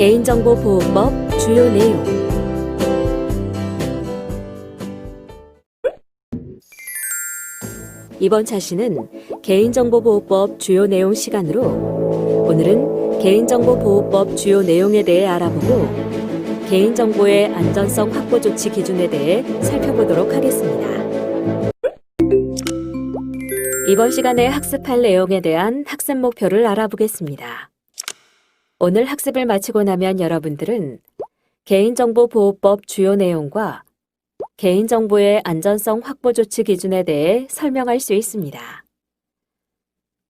개인정보보호법 주요 내용. 이번 차시는 개인정보보호법 주요 내용 시간으로 오늘은 개인정보보호법 주요 내용에 대해 알아보고 개인정보의 안전성 확보 조치 기준에 대해 살펴보도록 하겠습니다. 이번 시간에 학습할 내용에 대한 학습 목표를 알아보겠습니다. 오늘 학습을 마치고 나면 여러분들은 개인정보보호법 주요 내용과 개인정보의 안전성 확보 조치 기준에 대해 설명할 수 있습니다.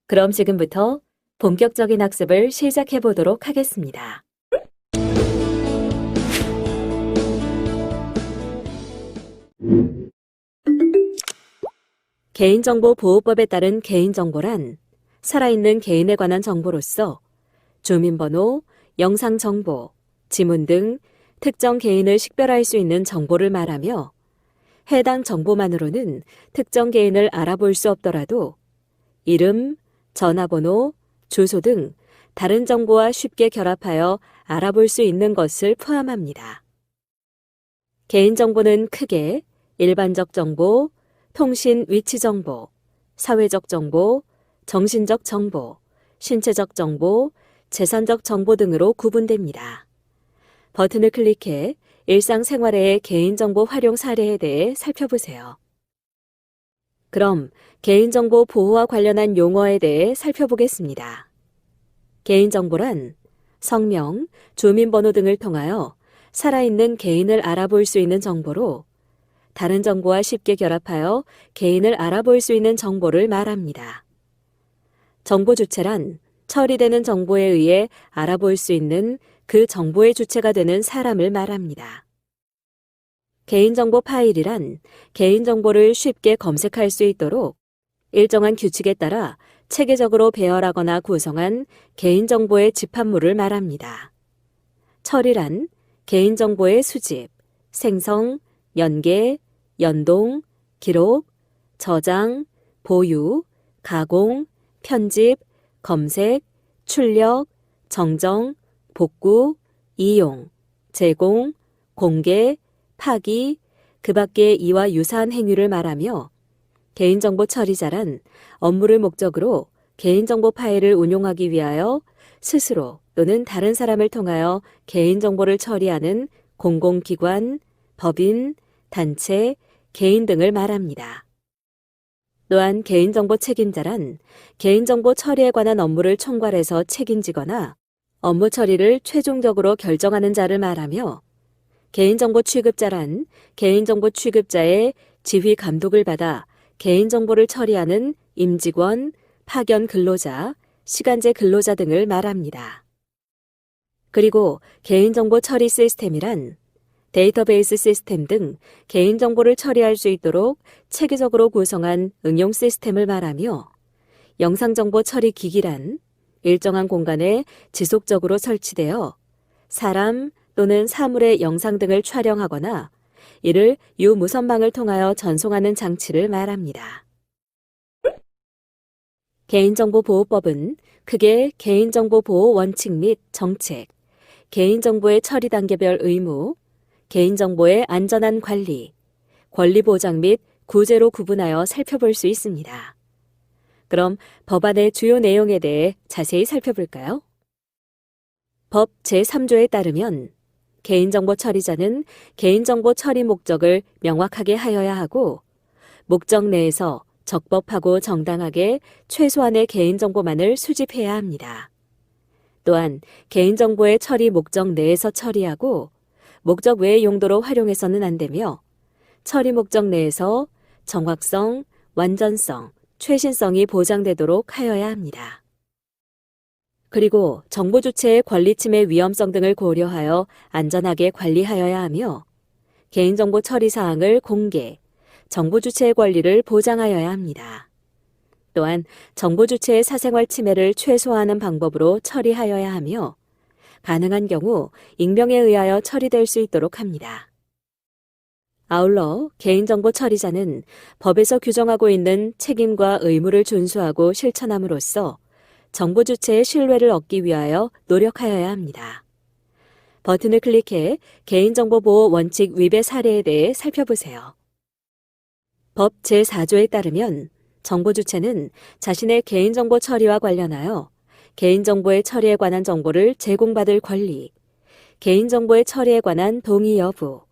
그럼 지금부터 본격적인 학습을 시작해 보도록 하겠습니다. 개인정보보호법에 따른 개인정보란 살아있는 개인에 관한 정보로서 주민번호, 영상정보, 지문 등 특정 개인을 식별할 수 있는 정보를 말하며 해당 정보만으로는 특정 개인을 알아볼 수 없더라도 이름, 전화번호, 주소 등 다른 정보와 쉽게 결합하여 알아볼 수 있는 것을 포함합니다. 개인정보는 크게 일반적 정보, 통신 위치 정보, 사회적 정보, 정신적 정보, 신체적 정보, 재산적 정보 등으로 구분됩니다. 버튼을 클릭해 일상생활의 개인정보 활용 사례에 대해 살펴보세요. 그럼 개인정보 보호와 관련한 용어에 대해 살펴보겠습니다. 개인정보란 성명, 주민번호 등을 통하여 살아있는 개인을 알아볼 수 있는 정보로 다른 정보와 쉽게 결합하여 개인을 알아볼 수 있는 정보를 말합니다. 정보 주체란 처리되는 정보에 의해 알아볼 수 있는 그 정보의 주체가 되는 사람을 말합니다. 개인정보 파일이란 개인정보를 쉽게 검색할 수 있도록 일정한 규칙에 따라 체계적으로 배열하거나 구성한 개인정보의 집합물을 말합니다. 처리란 개인정보의 수집, 생성, 연계, 연동, 기록, 저장, 보유, 가공, 편집, 검색, 출력, 정정, 복구, 이용, 제공, 공개, 파기, 그 밖의 이와 유사한 행위를 말하며 개인정보 처리자란 업무를 목적으로 개인정보 파일을 운용하기 위하여 스스로 또는 다른 사람을 통하여 개인정보를 처리하는 공공기관, 법인, 단체, 개인 등을 말합니다. 또한 개인정보 책임자란 개인정보 처리에 관한 업무를 총괄해서 책임지거나 업무 처리를 최종적으로 결정하는 자를 말하며 개인정보 취급자란 개인정보 취급자의 지휘 감독을 받아 개인정보를 처리하는 임직원, 파견 근로자, 시간제 근로자 등을 말합니다. 그리고 개인정보 처리 시스템이란 데이터베이스 시스템 등 개인정보를 처리할 수 있도록 체계적으로 구성한 응용 시스템을 말하며 영상정보 처리 기기란 일정한 공간에 지속적으로 설치되어 사람 또는 사물의 영상 등을 촬영하거나 이를 유무선망을 통하여 전송하는 장치를 말합니다. 개인정보보호법은 크게 개인정보보호 원칙 및 정책, 개인정보의 처리 단계별 의무, 개인정보의 안전한 관리, 권리보장 및 구제로 구분하여 살펴볼 수 있습니다. 그럼 법안의 주요 내용에 대해 자세히 살펴볼까요? 법 제3조에 따르면 개인정보 처리자는 개인정보 처리 목적을 명확하게 하여야 하고 목적 내에서 적법하고 정당하게 최소한의 개인정보만을 수집해야 합니다. 또한 개인정보의 처리 목적 내에서 처리하고 목적 외의 용도로 활용해서는 안 되며 처리 목적 내에서 정확성, 완전성, 최신성이 보장되도록 하여야 합니다. 그리고 정보 주체의 권리 침해 위험성 등을 고려하여 안전하게 관리하여야 하며 개인정보 처리 사항을 공개, 정보 주체의 권리를 보장하여야 합니다. 또한 정보 주체의 사생활 침해를 최소화하는 방법으로 처리하여야 하며 가능한 경우 익명에 의하여 처리될 수 있도록 합니다. 아울러 개인정보 처리자는 법에서 규정하고 있는 책임과 의무를 준수하고 실천함으로써 정보 주체의 신뢰를 얻기 위하여 노력하여야 합니다. 버튼을 클릭해 개인정보보호 원칙 위배 사례에 대해 살펴보세요. 법 제4조에 따르면 정보 주체는 자신의 개인정보 처리와 관련하여 개인정보의 처리에 관한 정보를 제공받을 권리, 개인정보의 처리에 관한 동의 여부,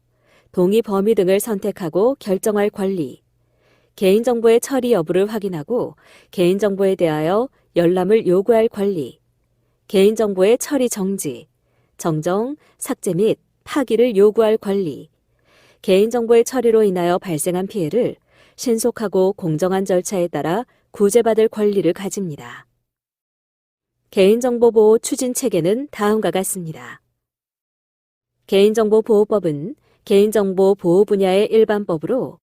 동의 범위 등을 선택하고 결정할 권리, 개인정보의 처리 여부를 확인하고 개인정보에 대하여 열람을 요구할 권리, 개인정보의 처리 정지, 정정, 삭제 및 파기를 요구할 권리, 개인정보의 처리로 인하여 발생한 피해를 신속하고 공정한 절차에 따라 구제받을 권리를 가집니다. 개인정보보호 추진 체계는 다음과 같습니다. 개인정보보호법은 개인정보 보호 분야의 일반법으로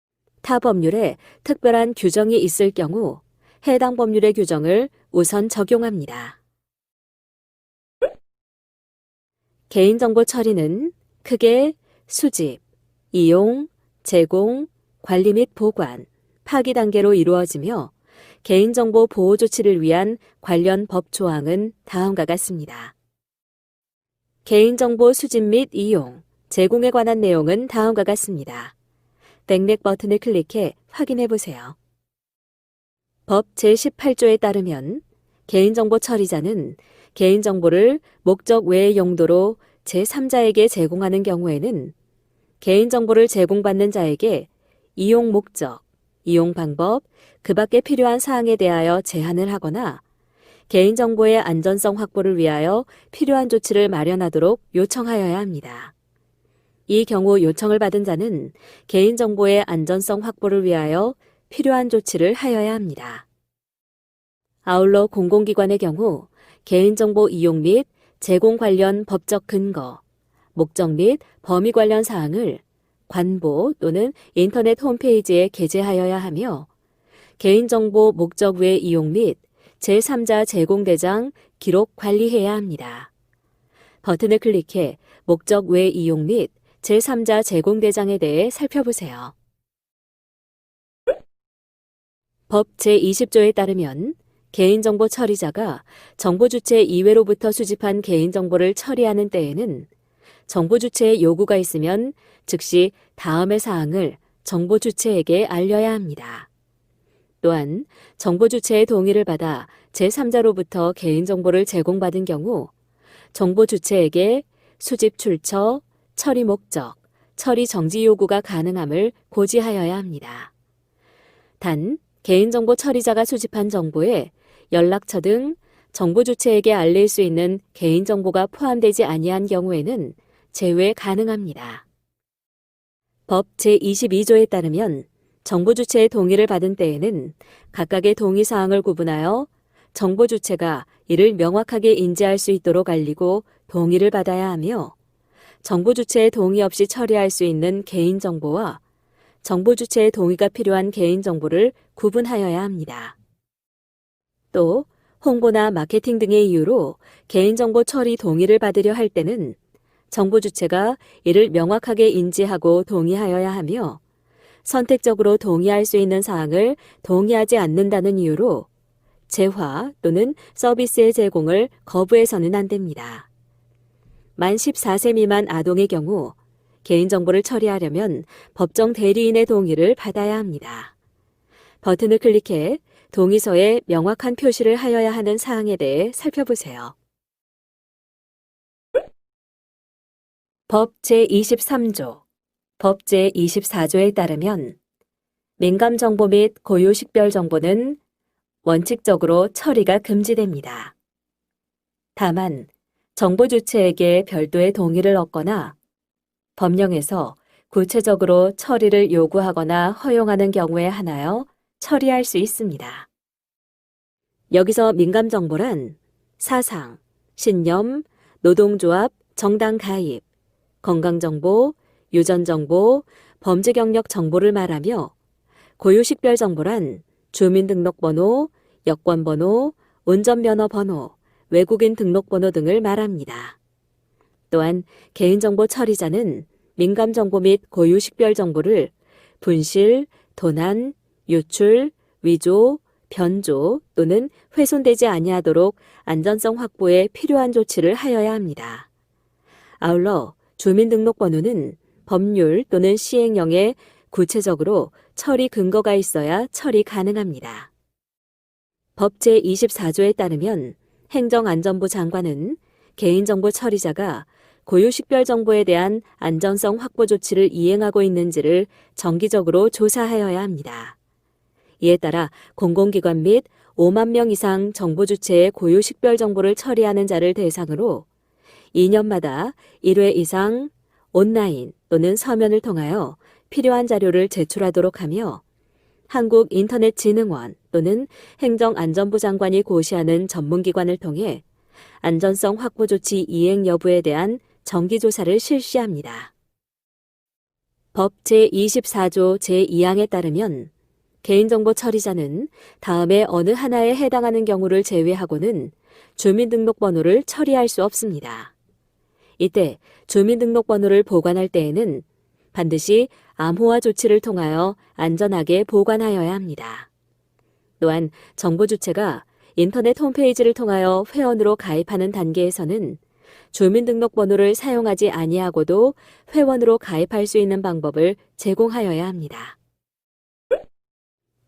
타 법률에 특별한 규정이 있을 경우 해당 법률의 규정을 우선 적용합니다. 개인정보 처리는 크게 수집, 이용, 제공, 관리 및 보관, 파기 단계로 이루어지며 개인정보 보호 조치를 위한 관련 법 조항은 다음과 같습니다. 개인정보 수집 및 이용, 제공에 관한 내용은 다음과 같습니다. 백렉 버튼을 클릭해 확인해 보세요. 법 제18조에 따르면 개인정보 처리자는 개인정보를 목적 외의 용도로 제3자에게 제공하는 경우에는 개인정보를 제공받는 자에게 이용 목적, 이용 방법, 그 밖에 필요한 사항에 대하여 제한을 하거나 개인정보의 안전성 확보를 위하여 필요한 조치를 마련하도록 요청하여야 합니다. 이 경우 요청을 받은 자는 개인정보의 안전성 확보를 위하여 필요한 조치를 하여야 합니다. 아울러 공공기관의 경우 개인정보 이용 및 제공 관련 법적 근거, 목적 및 범위 관련 사항을 관보 또는 인터넷 홈페이지에 게재하여야 하며 개인정보 목적 외 이용 및 제3자 제공 대장 기록 관리해야 합니다. 버튼을 클릭해 목적 외 이용 및 제3자 제공 대장에 대해 살펴보세요. 법 제20조에 따르면 개인정보 처리자가 정보 주체 이외로부터 수집한 개인정보를 처리하는 때에는 정보 주체의 요구가 있으면 즉시 다음의 사항을 정보 주체에게 알려야 합니다. 또한 정보 주체의 동의를 받아 제3자로부터 개인정보를 제공받은 경우 정보 주체에게 수집 출처, 처리 목적, 처리 정지 요구가 가능함을 고지하여야 합니다. 단, 개인정보 처리자가 수집한 정보에 연락처 등 정보 주체에게 알릴 수 있는 개인정보가 포함되지 아니한 경우에는 제외 가능합니다. 법 제22조에 따르면 정보 주체의 동의를 받은 때에는 각각의 동의 사항을 구분하여 정보 주체가 이를 명확하게 인지할 수 있도록 알리고 동의를 받아야 하며 정보 주체의 동의 없이 처리할 수 있는 개인정보와 정보 주체의 동의가 필요한 개인정보를 구분하여야 합니다. 또 홍보나 마케팅 등의 이유로 개인정보 처리 동의를 받으려 할 때는 정보 주체가 이를 명확하게 인지하고 동의하여야 하며 선택적으로 동의할 수 있는 사항을 동의하지 않는다는 이유로 재화 또는 서비스의 제공을 거부해서는 안 됩니다. 만 14세 미만 아동의 경우 개인정보를 처리하려면 법정 대리인의 동의를 받아야 합니다. 버튼을 클릭해 동의서에 명확한 표시를 하여야 하는 사항에 대해 살펴보세요. 법 제23조, 법 제24조에 따르면 민감정보 및 고유식별 정보는 원칙적으로 처리가 금지됩니다. 다만 정보 주체에게 별도의 동의를 얻거나 법령에서 구체적으로 처리를 요구하거나 허용하는 경우에 한하여 처리할 수 있습니다. 여기서 민감정보란 사상, 신념, 노동조합, 정당 가입, 건강정보, 유전정보, 범죄 경력 정보를 말하며 고유식별 정보란 주민등록번호, 여권번호, 운전면허번호, 외국인 등록번호 등을 말합니다. 또한 개인정보 처리자는 민감정보 및 고유식별 정보를 분실, 도난, 유출, 위조, 변조 또는 훼손되지 아니하도록 안전성 확보에 필요한 조치를 하여야 합니다. 아울러 주민등록번호는 법률 또는 시행령에 구체적으로 처리 근거가 있어야 처리 가능합니다. 법 제24조에 따르면 행정안전부 장관은 개인정보 처리자가 고유식별정보에 대한 안전성 확보 조치를 이행하고 있는지를 정기적으로 조사하여야 합니다. 이에 따라 공공기관 및 5만 명 이상 정부 주체의 고유식별정보를 처리하는 자를 대상으로 2년마다 1회 이상 온라인 또는 서면을 통하여 필요한 자료를 제출하도록 하며 한국인터넷진흥원 또는 행정안전부 장관이 고시하는 전문기관을 통해 안전성 확보 조치 이행 여부에 대한 정기조사를 실시합니다. 법 제24조 제2항에 따르면 개인정보 처리자는 다음에 어느 하나에 해당하는 경우를 제외하고는 주민등록번호를 처리할 수 없습니다. 이때 주민등록번호를 보관할 때에는 반드시 암호화 조치를 통하여 안전하게 보관하여야 합니다. 또한 정보 주체가 인터넷 홈페이지를 통하여 회원으로 가입하는 단계에서는 주민등록번호를 사용하지 아니하고도 회원으로 가입할 수 있는 방법을 제공하여야 합니다.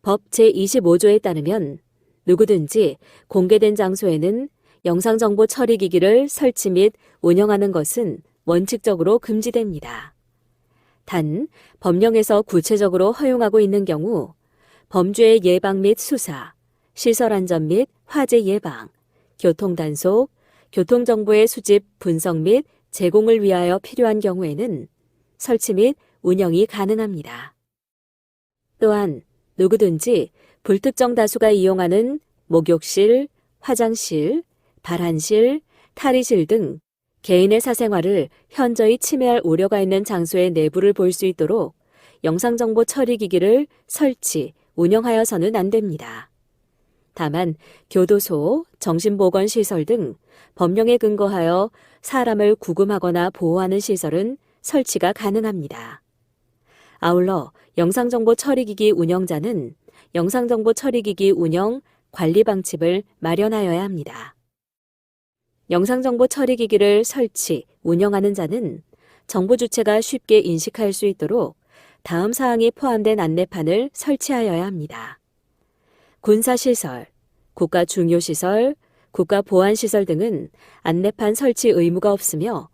법 제25조에 따르면 누구든지 공개된 장소에는 영상정보 처리기기를 설치 및 운영하는 것은 원칙적으로 금지됩니다. 단, 법령에서 구체적으로 허용하고 있는 경우 범죄의 예방 및 수사, 시설 안전 및 화재 예방, 교통단속, 교통정보의 수집, 분석 및 제공을 위하여 필요한 경우에는 설치 및 운영이 가능합니다. 또한 누구든지 불특정 다수가 이용하는 목욕실, 화장실, 발한실, 탈의실 등 개인의 사생활을 현저히 침해할 우려가 있는 장소의 내부를 볼 수 있도록 영상정보 처리기기를 설치, 운영하여서는 안 됩니다. 다만 교도소, 정신보건시설 등 법령에 근거하여 사람을 구금하거나 보호하는 시설은 설치가 가능합니다. 아울러 영상정보 처리기기 운영자는 영상정보 처리기기 운영 관리 방침을 마련하여야 합니다. 영상정보 처리기기를 설치, 운영하는 자는 정부 주체가 쉽게 인식할 수 있도록 다음 사항이 포함된 안내판을 설치하여야 합니다. 군사시설, 국가중요시설, 국가보안시설 등은 안내판 설치 의무가 없으며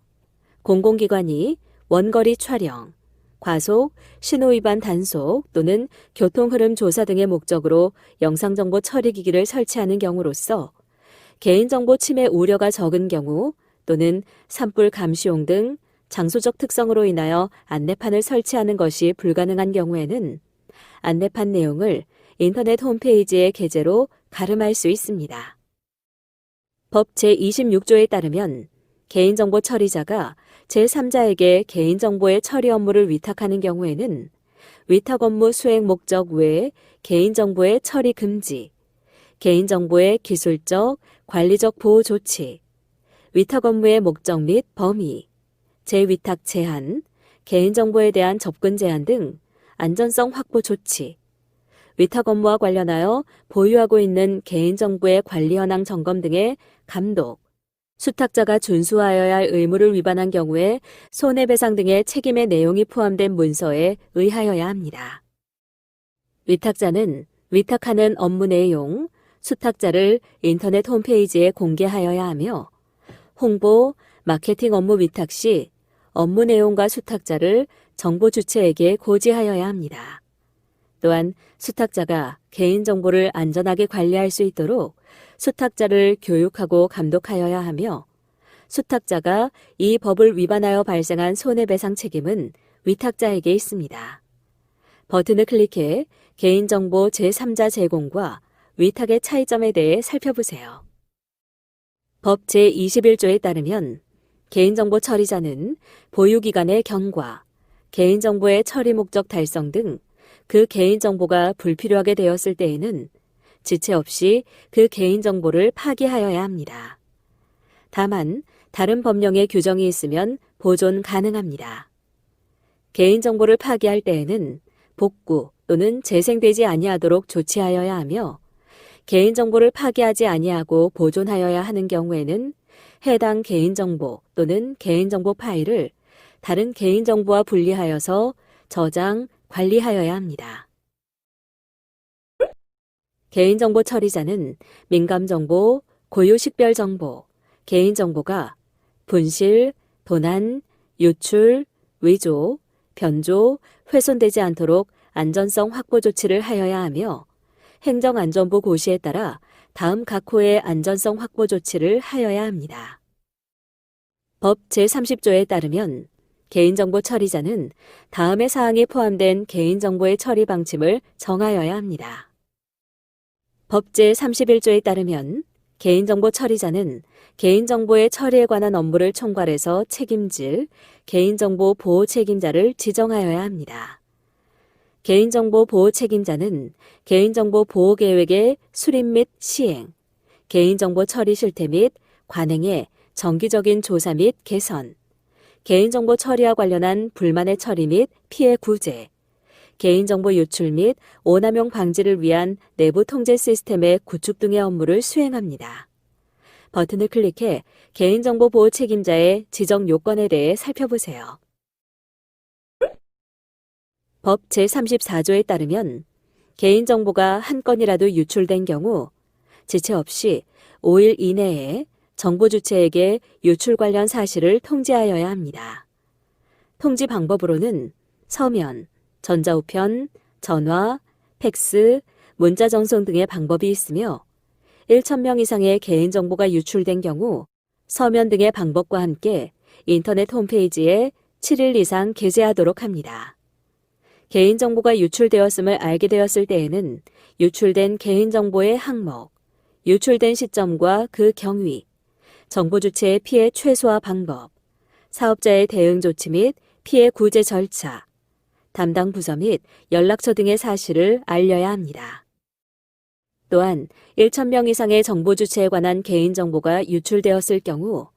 공공기관이 원거리 촬영, 과속, 신호위반 단속 또는 교통흐름 조사 등의 목적으로 영상정보 처리기기를 설치하는 경우로서 개인정보 침해 우려가 적은 경우 또는 산불 감시용 등 장소적 특성으로 인하여 안내판을 설치하는 것이 불가능한 경우에는 안내판 내용을 인터넷 홈페이지의 게재로 가름할 수 있습니다. 법 제26조에 따르면 개인정보 처리자가 제3자에게 개인정보의 처리 업무를 위탁하는 경우에는 위탁 업무 수행 목적 외에 개인정보의 처리 금지, 개인정보의 기술적, 관리적 보호 조치, 위탁 업무의 목적 및 범위, 재위탁 제한, 개인정보에 대한 접근 제한 등 안전성 확보 조치, 위탁 업무와 관련하여 보유하고 있는 개인정보의 관리 현황 점검 등의 감독, 수탁자가 준수하여야 할 의무를 위반한 경우에 손해배상 등의 책임의 내용이 포함된 문서에 의하여야 합니다. 위탁자는 위탁하는 업무 내용, 수탁자를 인터넷 홈페이지에 공개하여야 하며 홍보, 마케팅 업무 위탁 시 업무 내용과 수탁자를 정보 주체에게 고지하여야 합니다. 또한 수탁자가 개인정보를 안전하게 관리할 수 있도록 수탁자를 교육하고 감독하여야 하며 수탁자가 이 법을 위반하여 발생한 손해배상 책임은 위탁자에게 있습니다. 버튼을 클릭해 개인정보 제3자 제공과 위탁의 차이점에 대해 살펴보세요. 법 제21조에 따르면 개인정보 처리자는 보유기관의 경과, 개인정보의 처리 목적 달성 등 그 개인정보가 불필요하게 되었을 때에는 지체 없이 그 개인정보를 파기하여야 합니다. 다만 다른 법령의 규정이 있으면 보존 가능합니다. 개인정보를 파기할 때에는 복구 또는 재생되지 아니하도록 조치하여야 하며 개인정보를 파기하지 아니하고 보존하여야 하는 경우에는 해당 개인정보 또는 개인정보 파일을 다른 개인정보와 분리하여서 저장, 관리하여야 합니다. 개인정보 처리자는 민감정보, 고유식별정보, 개인정보가 분실, 도난, 유출, 위조, 변조, 훼손되지 않도록 안전성 확보 조치를 하여야 하며 행정안전부 고시에 따라 다음 각 호의 안전성 확보 조치를 하여야 합니다. 법 제30조에 따르면 개인정보 처리자는 다음의 사항이 포함된 개인정보의 처리 방침을 정하여야 합니다. 법 제31조에 따르면 개인정보 처리자는 개인정보의 처리에 관한 업무를 총괄해서 책임질 개인정보 보호 책임자를 지정하여야 합니다. 개인정보 보호 책임자는 개인정보 보호 계획의 수립 및 시행, 개인정보 처리 실태 및 관행의 정기적인 조사 및 개선, 개인정보 처리와 관련한 불만의 처리 및 피해 구제, 개인정보 유출 및 오남용 방지를 위한 내부 통제 시스템의 구축 등의 업무를 수행합니다. 버튼을 클릭해 개인정보 보호 책임자의 지정 요건에 대해 살펴보세요. 법 제34조에 따르면 개인정보가 한 건이라도 유출된 경우 지체 없이 5일 이내에 정보 주체에게 유출 관련 사실을 통지하여야 합니다. 통지 방법으로는 서면, 전자우편, 전화, 팩스, 문자 전송 등의 방법이 있으며 1,000명 이상의 개인정보가 유출된 경우 서면 등의 방법과 함께 인터넷 홈페이지에 7일 이상 게재하도록 합니다. 개인정보가 유출되었음을 알게 되었을 때에는 유출된 개인정보의 항목, 유출된 시점과 그 경위, 정보 주체의 피해 최소화 방법, 사업자의 대응 조치 및 피해 구제 절차, 담당 부서 및 연락처 등의 사실을 알려야 합니다. 또한 1,000명 이상의 정보 주체에 관한 개인정보가 유출되었을 경우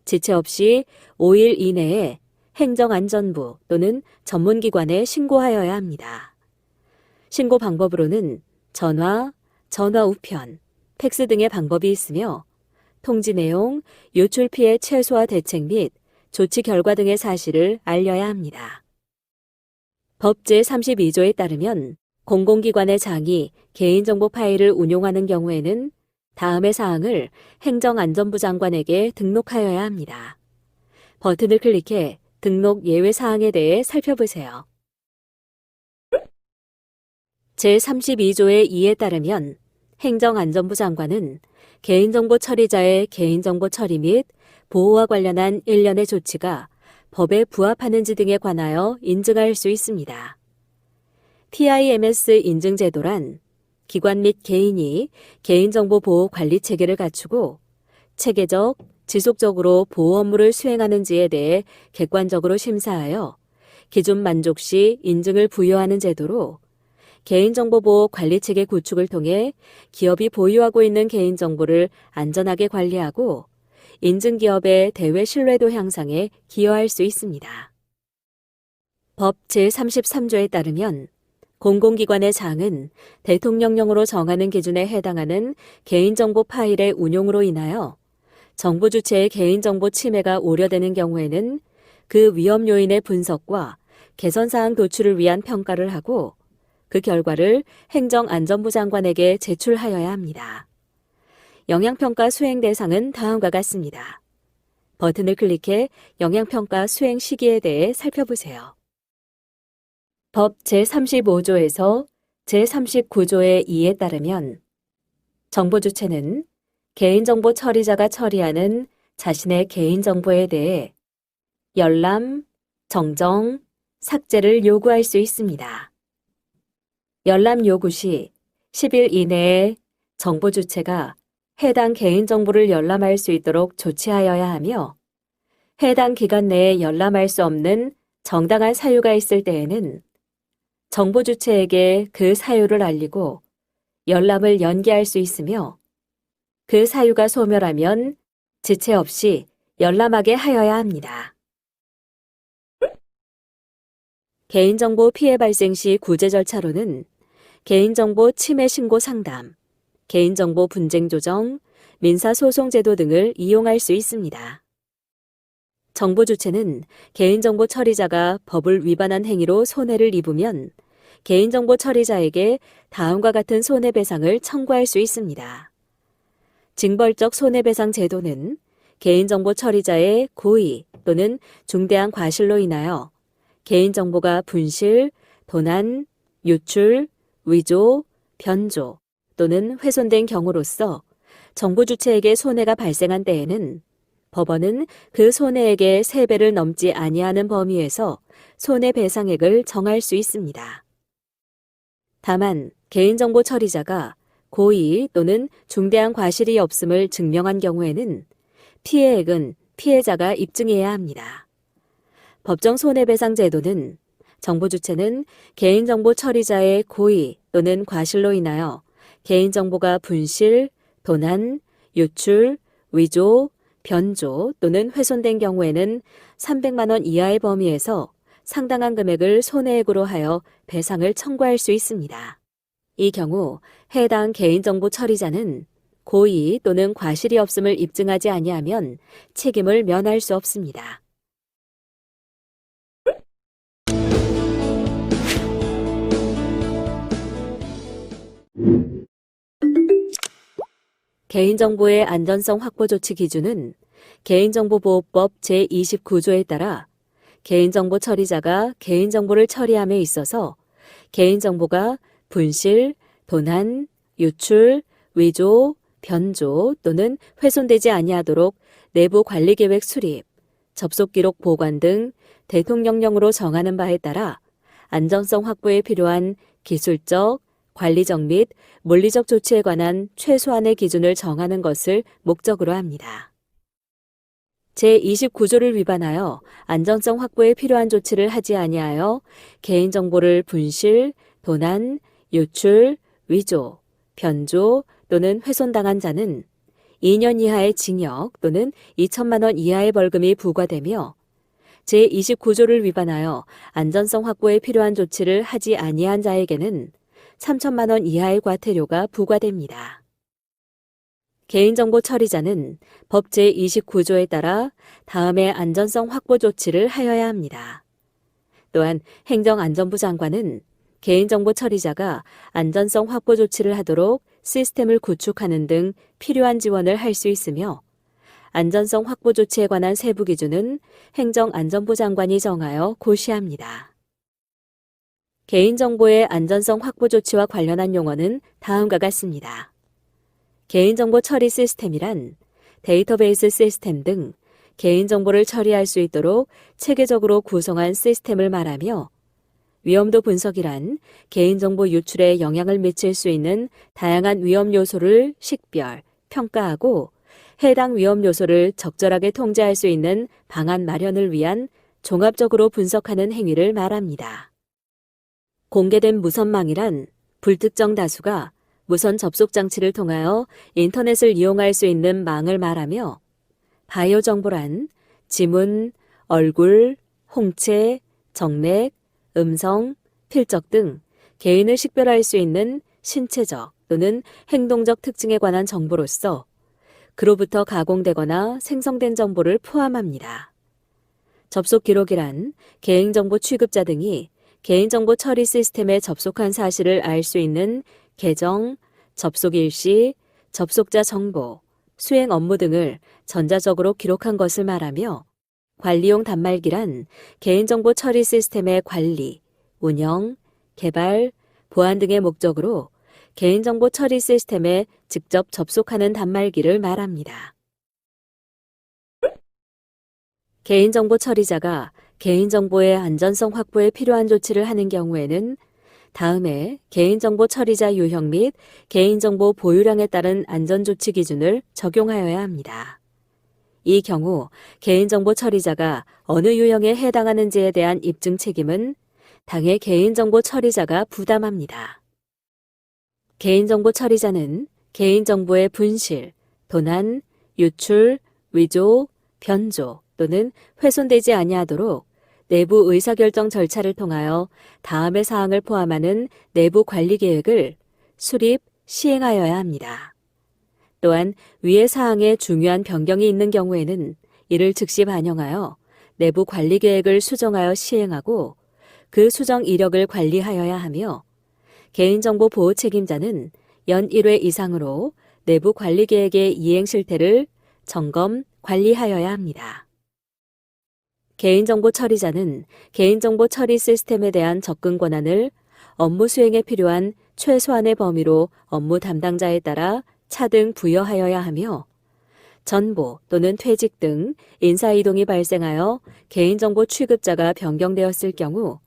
지체 없이 5일 이내에 행정안전부 또는 전문기관에 신고하여야 합니다. 신고 방법으로는 전화, 전화 우편, 팩스 등의 방법이 있으며 통지 내용, 유출 피해 최소화 대책 및 조치 결과 등의 사실을 알려야 합니다. 법 제32조에 따르면 공공기관의 장이 개인정보 파일을 운용하는 경우에는 다음의 사항을 행정안전부 장관에게 등록하여야 합니다. 버튼을 클릭해 등록 예외 사항에 대해 살펴보세요. 제32조의 2에 따르면 행정안전부 장관은 개인정보 처리자의 개인정보 처리 및 보호와 관련한 일련의 조치가 법에 부합하는지 등에 관하여 인증할 수 있습니다. TIMS 인증제도란 기관 및 개인이 개인정보 보호 관리 체계를 갖추고 체계적, 지속적으로 보호 업무를 수행하는지에 대해 객관적으로 심사하여 기준 만족 시 인증을 부여하는 제도로 개인정보보호 관리체계 구축을 통해 기업이 보유하고 있는 개인정보를 안전하게 관리하고 인증기업의 대외 신뢰도 향상에 기여할 수 있습니다. 법 제33조에 따르면 공공기관의 장은 대통령령으로 정하는 기준에 해당하는 개인정보 파일의 운용으로 인하여 정부 주체의 개인정보 침해가 우려되는 경우에는 그 위험 요인의 분석과 개선사항 도출을 위한 평가를 하고 그 결과를 행정안전부 장관에게 제출하여야 합니다. 영향평가 수행 대상은 다음과 같습니다. 버튼을 클릭해 영향평가 수행 시기에 대해 살펴보세요. 법 제35조에서 제39조의 2에 따르면 정보 주체는 개인정보 처리자가 처리하는 자신의 개인정보에 대해 열람, 정정, 삭제를 요구할 수 있습니다. 열람 요구 시 10일 이내에 정보 주체가 해당 개인정보를 열람할 수 있도록 조치하여야 하며 해당 기간 내에 열람할 수 없는 정당한 사유가 있을 때에는 정보 주체에게 그 사유를 알리고 열람을 연기할 수 있으며 그 사유가 소멸하면 지체 없이 열람하게 하여야 합니다. 개인정보 피해 발생 시 구제 절차로는 개인정보 침해 신고 상담, 개인정보 분쟁 조정, 민사소송제도 등을 이용할 수 있습니다. 정보 주체는 개인정보 처리자가 법을 위반한 행위로 손해를 입으면 개인정보 처리자에게 다음과 같은 손해배상을 청구할 수 있습니다. 징벌적 손해배상 제도는 개인정보 처리자의 고의 또는 중대한 과실로 인하여 개인정보가 분실, 도난, 유출, 위조, 변조 또는 훼손된 경우로서 정보 주체에게 손해가 발생한 때에는 법원은 그 손해액의 3배를 넘지 아니하는 범위에서 손해배상액을 정할 수 있습니다. 다만 개인정보 처리자가 고의 또는 중대한 과실이 없음을 증명한 경우에는 피해액은 피해자가 입증해야 합니다. 법정 손해배상 제도는 정보 주체는 개인정보 처리자의 고의 또는 과실로 인하여 개인정보가 분실, 도난, 유출, 위조, 변조 또는 훼손된 경우에는 300만 원 이하의 범위에서 상당한 금액을 손해액으로 하여 배상을 청구할 수 있습니다. 이 경우 해당 개인정보 처리자는 고의 또는 과실이 없음을 입증하지 아니하면 책임을 면할 수 없습니다. 개인정보의 안전성 확보 조치 기준은 개인정보보호법 제29조에 따라 개인정보 처리자가 개인정보를 처리함에 있어서 개인정보가 분실, 도난, 유출, 위조, 변조 또는 훼손되지 아니하도록 내부 관리계획 수립, 접속기록 보관 등 대통령령으로 정하는 바에 따라 안전성 확보에 필요한 기술적, 관리적 및 물리적 조치에 관한 최소한의 기준을 정하는 것을 목적으로 합니다. 제29조를 위반하여 안전성 확보에 필요한 조치를 하지 아니하여 개인정보를 분실, 도난, 유출, 위조, 변조 또는 훼손당한 자는 2년 이하의 징역 또는 2천만 원 이하의 벌금이 부과되며 제29조를 위반하여 안전성 확보에 필요한 조치를 하지 아니한 자에게는 3천만 원 이하의 과태료가 부과됩니다. 개인정보 처리자는 법 제29조에 따라 다음의 안전성 확보 조치를 하여야 합니다. 또한 행정안전부 장관은 개인정보 처리자가 안전성 확보 조치를 하도록 시스템을 구축하는 등 필요한 지원을 할 수 있으며 안전성 확보 조치에 관한 세부 기준은 행정안전부 장관이 정하여 고시합니다. 개인정보의 안전성 확보 조치와 관련한 용어는 다음과 같습니다. 개인정보 처리 시스템이란 데이터베이스 시스템 등 개인정보를 처리할 수 있도록 체계적으로 구성한 시스템을 말하며 위험도 분석이란 개인정보 유출에 영향을 미칠 수 있는 다양한 위험 요소를 식별, 평가하고 해당 위험 요소를 적절하게 통제할 수 있는 방안 마련을 위한 종합적으로 분석하는 행위를 말합니다. 공개된 무선망이란 불특정 다수가 무선 접속 장치를 통하여 인터넷을 이용할 수 있는 망을 말하며 바이오 정보란 지문, 얼굴, 홍채, 정맥, 음성, 필적 등 개인을 식별할 수 있는 신체적 또는 행동적 특징에 관한 정보로서 그로부터 가공되거나 생성된 정보를 포함합니다. 접속 기록이란 개인정보 취급자 등이 개인정보 처리 시스템에 접속한 사실을 알 수 있는 계정, 접속 일시, 접속자 정보, 수행 업무 등을 전자적으로 기록한 것을 말하며 관리용 단말기란 개인정보 처리 시스템의 관리, 운영, 개발, 보안 등의 목적으로 개인정보 처리 시스템에 직접 접속하는 단말기를 말합니다. 개인정보 처리자가 개인정보의 안전성 확보에 필요한 조치를 하는 경우에는 다음에 개인정보 처리자 유형 및 개인정보 보유량에 따른 안전조치 기준을 적용하여야 합니다. 이 경우 개인정보 처리자가 어느 유형에 해당하는지에 대한 입증 책임은 당해 개인정보 처리자가 부담합니다. 개인정보 처리자는 개인정보의 분실, 도난, 유출, 위조, 변조 또는 훼손되지 아니하도록 내부 의사결정 절차를 통하여 다음의 사항을 포함하는 내부 관리 계획을 수립, 시행하여야 합니다. 또한 위의 사항에 중요한 변경이 있는 경우에는 이를 즉시 반영하여 내부 관리 계획을 수정하여 시행하고 그 수정 이력을 관리하여야 하며 개인정보 보호 책임자는 연 1회 이상으로 내부 관리 계획의 이행 실태를 점검, 관리하여야 합니다. 개인정보 처리자는 개인정보 처리 시스템에 대한 접근 권한을 업무 수행에 필요한 최소한의 범위로 업무 담당자에 따라 차등 부여하여야 하며 전보 또는 퇴직 등 인사이동이 발생하여 개인정보 취급자가 변경되었을 경우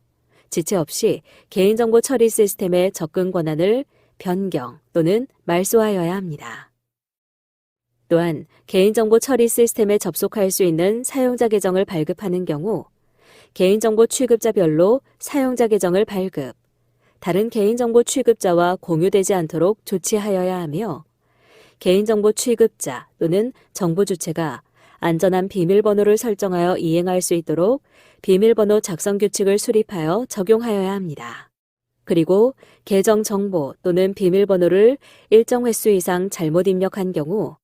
지체 없이 개인정보 처리 시스템의 접근 권한을 변경 또는 말소하여야 합니다. 또한 개인정보 처리 시스템에 접속할 수 있는 사용자 계정을 발급하는 경우 개인정보 취급자별로 사용자 계정을 발급, 다른 개인정보 취급자와 공유되지 않도록 조치하여야 하며 개인정보 취급자 또는 정보 주체가 안전한 비밀번호를 설정하여 이행할 수 있도록 비밀번호 작성 규칙을 수립하여 적용하여야 합니다. 그리고 계정 정보 또는 비밀번호를 일정 횟수 이상 잘못 입력한 경우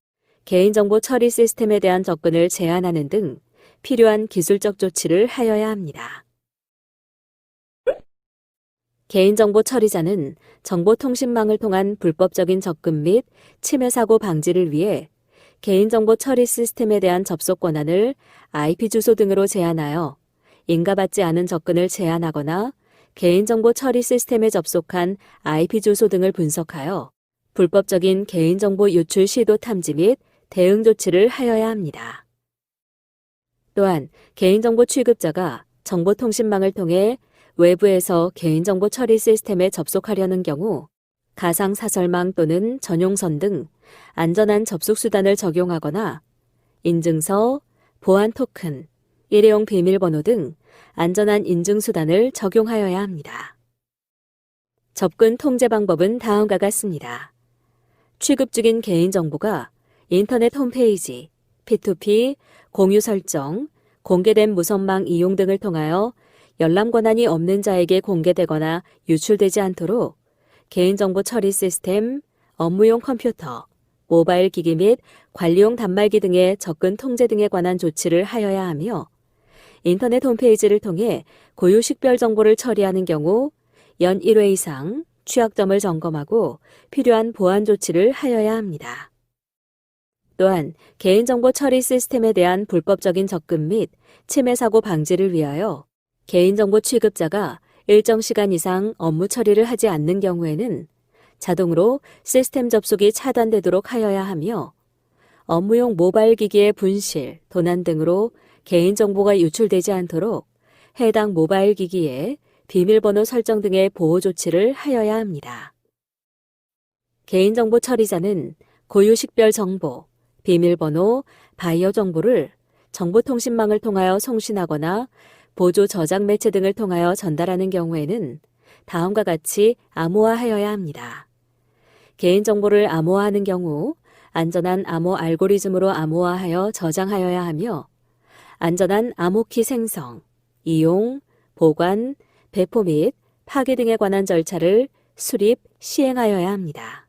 개인정보 처리 시스템에 대한 접근을 제한하는 등 필요한 기술적 조치를 하여야 합니다. 개인정보 처리자는 정보통신망을 통한 불법적인 접근 및 침해 사고 방지를 위해 개인정보 처리 시스템에 대한 접속 권한을 IP 주소 등으로 제한하여 인가받지 않은 접근을 제한하거나 개인정보 처리 시스템에 접속한 IP 주소 등을 분석하여 불법적인 개인정보 유출 시도 탐지 및 대응 조치를 하여야 합니다. 또한 개인정보 취급자가 정보통신망을 통해 외부에서 개인정보 처리 시스템에 접속하려는 경우 가상사설망 또는 전용선 등 안전한 접속수단을 적용하거나 인증서, 보안 토큰, 일회용 비밀번호 등 안전한 인증수단을 적용하여야 합니다. 접근 통제 방법은 다음과 같습니다. 취급 중인 개인정보가 인터넷 홈페이지, P2P, 공유 설정, 공개된 무선망 이용 등을 통하여 열람 권한이 없는 자에게 공개되거나 유출되지 않도록 개인정보 처리 시스템, 업무용 컴퓨터, 모바일 기기 및 관리용 단말기 등의 접근 통제 등에 관한 조치를 하여야 하며 인터넷 홈페이지를 통해 고유 식별 정보를 처리하는 경우 연 1회 이상 취약점을 점검하고 필요한 보안 조치를 하여야 합니다. 또한 개인정보 처리 시스템에 대한 불법적인 접근 및 침해 사고 방지를 위하여 개인정보 취급자가 일정 시간 이상 업무 처리를 하지 않는 경우에는 자동으로 시스템 접속이 차단되도록 하여야 하며 업무용 모바일 기기의 분실, 도난 등으로 개인정보가 유출되지 않도록 해당 모바일 기기에 비밀번호 설정 등의 보호 조치를 하여야 합니다. 개인정보 처리자는 고유 식별 정보, 비밀번호, 바이오 정보를 정보통신망을 통하여 송신하거나 보조 저장 매체 등을 통하여 전달하는 경우에는 다음과 같이 암호화하여야 합니다. 개인정보를 암호화하는 경우 안전한 암호 알고리즘으로 암호화하여 저장하여야 하며 안전한 암호키 생성, 이용, 보관, 배포 및 파기 등에 관한 절차를 수립, 시행하여야 합니다.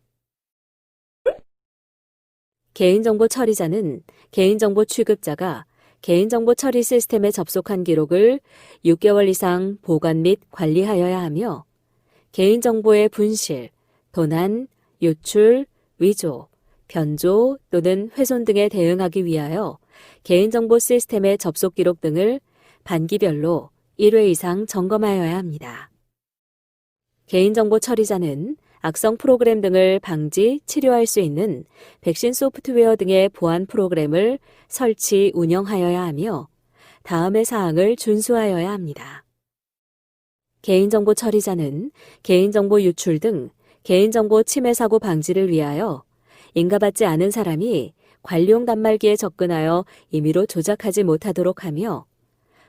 개인정보 처리자는 개인정보 취급자가 개인정보 처리 시스템에 접속한 기록을 6개월 이상 보관 및 관리하여야 하며 개인정보의 분실, 도난, 유출, 위조, 변조 또는 훼손 등에 대응하기 위하여 개인정보 시스템의 접속 기록 등을 반기별로 1회 이상 점검하여야 합니다. 개인정보 처리자는 악성 프로그램 등을 방지, 치료할 수 있는 백신 소프트웨어 등의 보안 프로그램을 설치, 운영하여야 하며 다음의 사항을 준수하여야 합니다. 개인정보 처리자는 개인정보 유출 등 개인정보 침해 사고 방지를 위하여 인가받지 않은 사람이 관리용 단말기에 접근하여 임의로 조작하지 못하도록 하며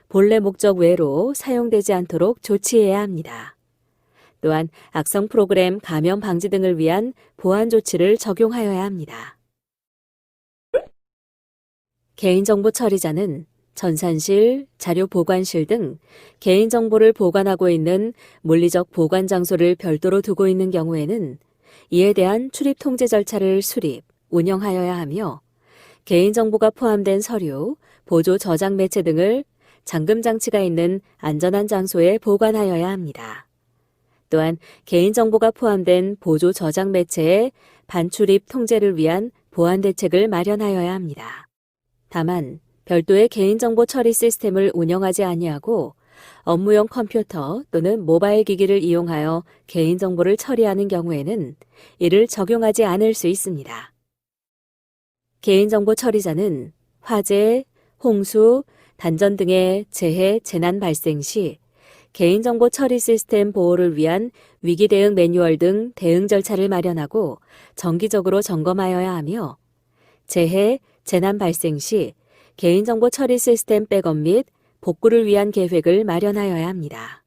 본래 목적 외로 사용되지 않도록 조치해야 합니다. 또한 악성 프로그램 감염 방지 등을 위한 보안 조치를 적용하여야 합니다. 개인정보 처리자는 전산실, 자료 보관실 등 개인정보를 보관하고 있는 물리적 보관 장소를 별도로 두고 있는 경우에는 이에 대한 출입 통제 절차를 수립, 운영하여야 하며 개인정보가 포함된 서류, 보조 저장 매체 등을 잠금 장치가 있는 안전한 장소에 보관하여야 합니다. 또한 개인정보가 포함된 보조 저장 매체의 반출입 통제를 위한 보안 대책을 마련하여야 합니다. 다만 별도의 개인정보 처리 시스템을 운영하지 아니하고 업무용 컴퓨터 또는 모바일 기기를 이용하여 개인정보를 처리하는 경우에는 이를 적용하지 않을 수 있습니다. 개인정보 처리자는 화재, 홍수, 단전 등의 재해, 재난 발생 시 개인정보 처리 시스템 보호를 위한 위기 대응 매뉴얼 등 대응 절차를 마련하고 정기적으로 점검하여야 하며 재해, 재난 발생 시 개인정보 처리 시스템 백업 및 복구를 위한 계획을 마련하여야 합니다.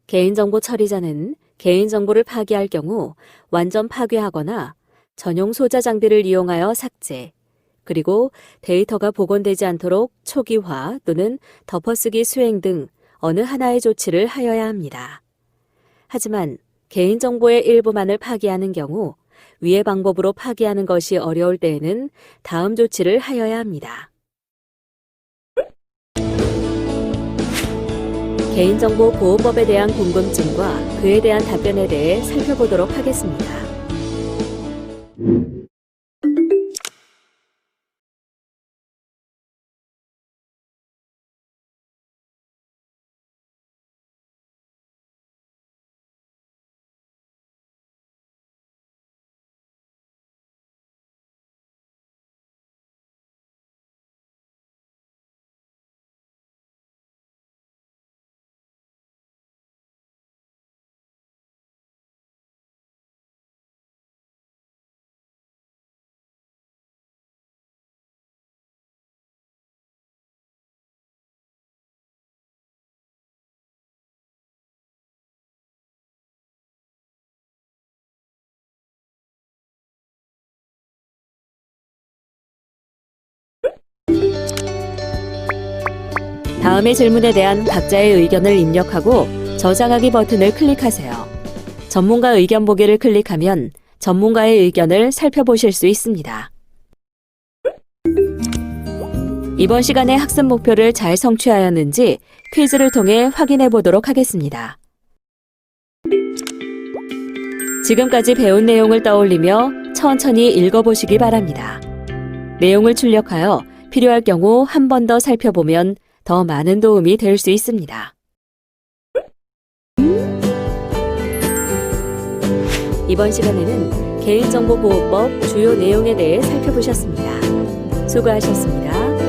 개인정보 처리자는 개인정보를 파기할 경우 완전 파괴하거나 전용 소자 장비를 이용하여 삭제, 그리고 데이터가 복원되지 않도록 초기화 또는 덮어쓰기 수행 등 어느 하나의 조치를 하여야 합니다. 하지만 개인정보의 일부만을 파기하는 경우 위의 방법으로 파기하는 것이 어려울 때에는 다음 조치를 하여야 합니다. 개인정보 보호법에 대한 궁금증과 그에 대한 답변에 대해 살펴보도록 하겠습니다. 다음의 질문에 대한 각자의 의견을 입력하고 저장하기 버튼을 클릭하세요. 전문가 의견 보기를 클릭하면 전문가의 의견을 살펴보실 수 있습니다. 이번 시간의 학습 목표를 잘 성취하였는지 퀴즈를 통해 확인해 보도록 하겠습니다. 지금까지 배운 내용을 떠올리며 천천히 읽어보시기 바랍니다. 내용을 출력하여 필요할 경우 한 번 더 살펴보면 더 많은 도움이 될 수 있습니다. 이번 시간에는 개인정보보호법 주요 내용에 대해 살펴보셨습니다. 수고하셨습니다.